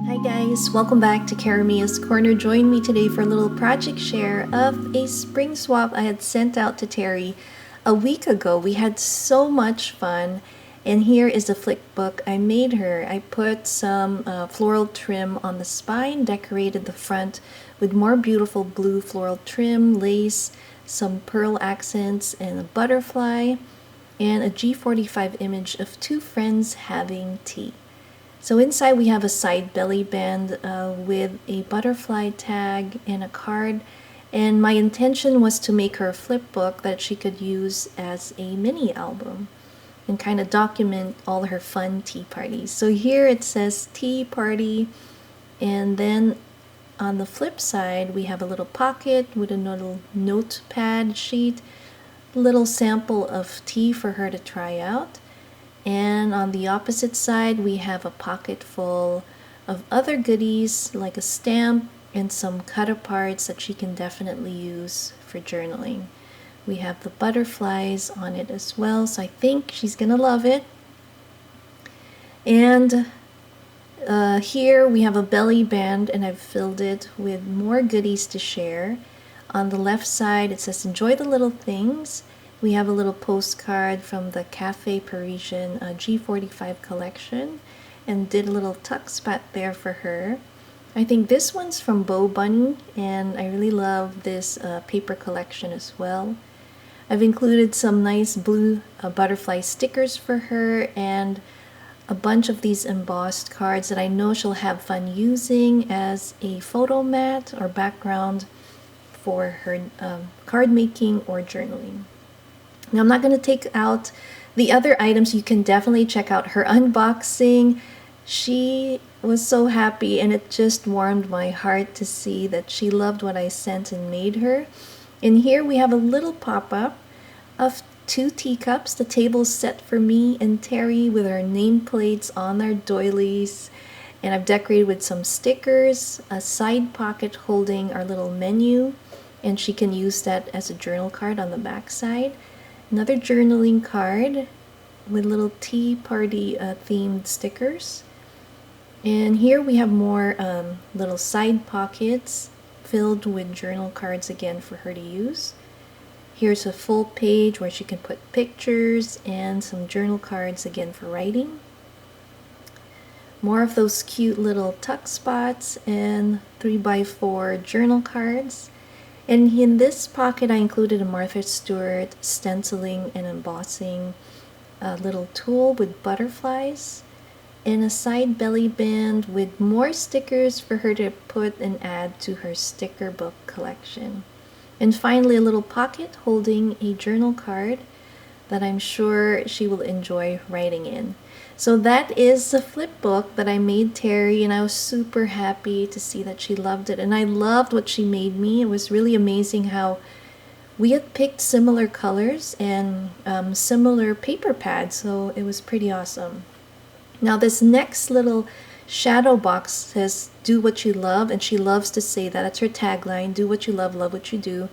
Hi guys, welcome back to Karamia's Corner. Join me today for a little project share of a spring swap I had sent out to Terry a week ago. We had so much fun, and here is the Flipbook I made her. I put some floral trim on the spine, decorated the front with more beautiful blue floral trim, lace, some pearl accents, and a butterfly, and a G45 image of two friends having tea. So inside we have a side belly band with a butterfly tag and a card. And my intention was to make her a flip book that she could use as a mini album and kind of document all her fun tea parties. So here it says tea party, and then on the flip side we have a little pocket with a little notepad sheet, little sample of tea for her to try out. And on the opposite side, we have a pocket full of other goodies like a stamp and some cut aparts that she can definitely use for journaling. We have the butterflies on it as well, so I think she's gonna love it. And here we have a belly band, and I've filled it with more goodies to share. On the left side, it says enjoy the little things. We have a little postcard from the Cafe Parisian G45 collection, and did a little tuck spot there for her. I think this one's from Bow Bunny, and I really love this paper collection as well. I've included some nice blue butterfly stickers for her, and a bunch of these embossed cards that I know she'll have fun using as a photo mat or background for her card making or journaling. Now I'm not going to take out the other items. You can definitely check out her unboxing. She was so happy, and it just warmed my heart to see that she loved what I sent and made her. And here we have a little pop-up of two teacups. The table's set for me and Terry with our nameplates on their doilies. And I've decorated with some stickers, a side pocket holding our little menu, and she can use that as a journal card on the back side. Another journaling card with little tea party themed stickers. And here we have more little side pockets filled with journal cards again for her to use. Here's a full page where she can put pictures and some journal cards again for writing. More of those cute little tuck spots and 3x4 journal cards. And in this pocket I included a Martha Stewart stenciling and embossing little tool with butterflies, and a side belly band with more stickers for her to put and add to her sticker book collection. And finally a little pocket holding a journal card that I'm sure she will enjoy writing in. So that is the flip book that I made Terry, and I was super happy to see that she loved it. And I loved what she made me. It was really amazing how we had picked similar colors and similar paper pads, so it was pretty awesome. Now this next little shadow box says do what you love, and she loves to say that. That's her tagline, do what you love what you do.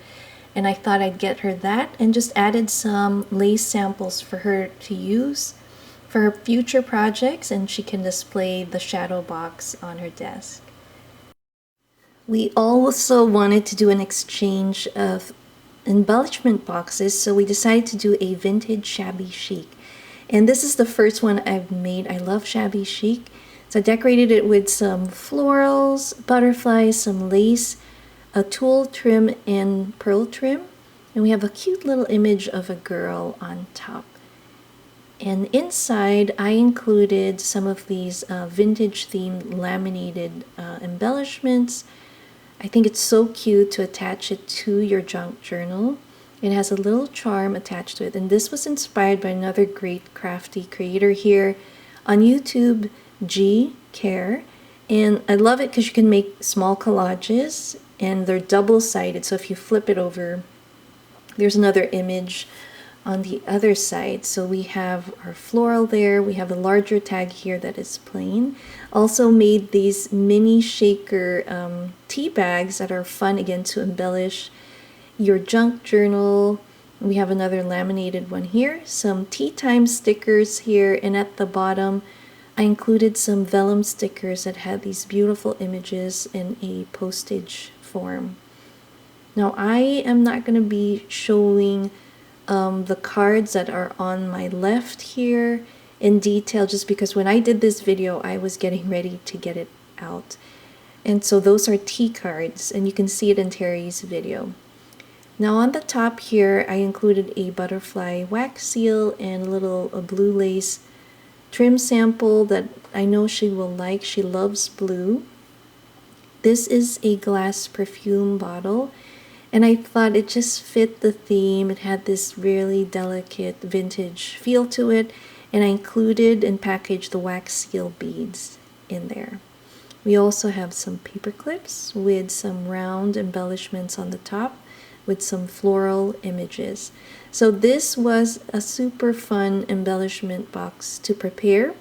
And I thought I'd get her that, and just added some lace samples for her to use for her future projects, and she can display the shadow box on her desk. We also wanted to do an exchange of embellishment boxes, so we decided to do a vintage Shabby Chic. And this is the first one I've made. I love Shabby Chic. So I decorated it with some florals, butterflies, some lace, a tulle trim and pearl trim, and we have a cute little image of a girl on top. And inside I included some of these vintage themed laminated embellishments. I think it's so cute to attach it to your junk journal. It has a little charm attached to it, and this was inspired by another great crafty creator here on YouTube, G Care. And I love it because you can make small collages, and they're double-sided, so if you flip it over, there's another image on the other side. So we have our floral there, we have a larger tag here that is plain. Also made these mini shaker tea bags that are fun again to embellish your junk journal. We have another laminated one here, some tea time stickers here, and at the bottom I included some vellum stickers that had these beautiful images in a postage form. Now I am not going to be showing the cards that are on my left here in detail, just because when I did this video I was getting ready to get it out. And so those are tea cards, and you can see it in Terry's video. Now on the top here I included a butterfly wax seal and a blue lace trim sample that I know she will like. She loves blue. This is a glass perfume bottle, and I thought it just fit the theme. It had this really delicate vintage feel to it, and I included and packaged the wax seal beads in there. We also have some paper clips with some round embellishments on the top with some floral images. So this was a super fun embellishment box to prepare,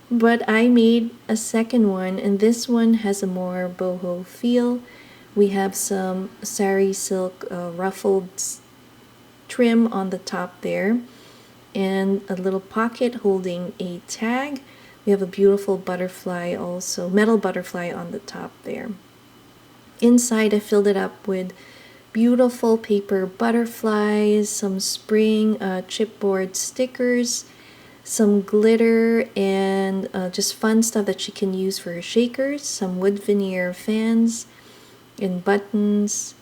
but I made a second one, and this one has a more boho feel. We have some sari silk ruffled trim on the top there, and a little pocket holding a tag. We have a beautiful butterfly also, metal butterfly on the top there. Inside I filled it up with beautiful paper butterflies, some spring chipboard stickers, some glitter, and just fun stuff that she can use for her shakers, some wood veneer fans and buttons,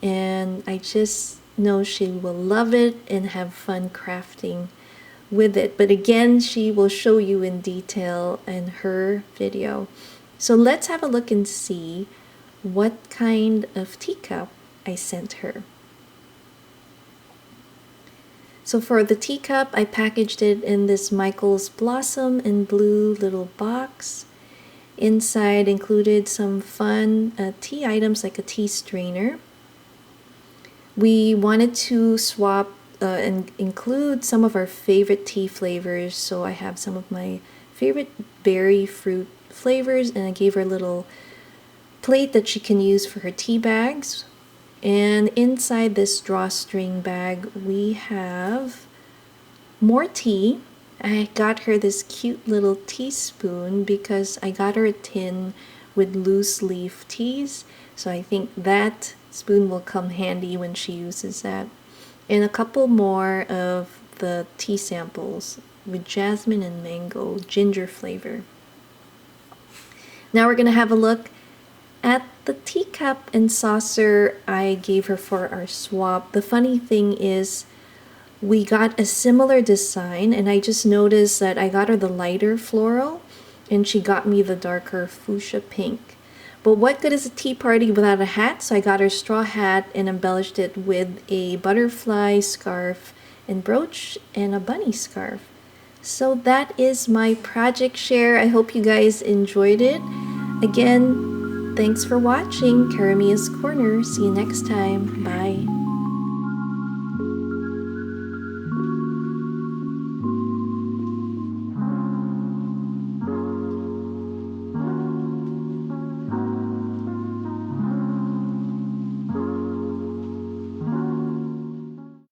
and I just know she will love it and have fun crafting with it. But again, she will show you in detail in her video. So let's have a look and see what kind of teacup I sent her. So for the teacup, I packaged it in this Michael's Blossom in blue little box. Inside included some fun tea items like a tea strainer. We wanted to swap and include some of our favorite tea flavors, so I have some of my favorite berry fruit flavors, and I gave her a little plate that she can use for her tea bags. And inside this drawstring bag we have more tea. I got her this cute little teaspoon because I got her a tin with loose leaf teas, so I think that spoon will come handy when she uses that. And a couple more of the tea samples with jasmine and mango ginger flavor. Now we're going to have a look at the teacup and saucer I gave her for our swap. The funny thing is we got a similar design, and I just noticed that I got her the lighter floral and she got me the darker fuchsia pink. But what good is a tea party without a hat? So I got her straw hat and embellished it with a butterfly scarf and brooch and a bunny scarf. So that is my project share. I hope you guys enjoyed it. Again, thanks for watching Karamia's Corner. See you next time. Bye.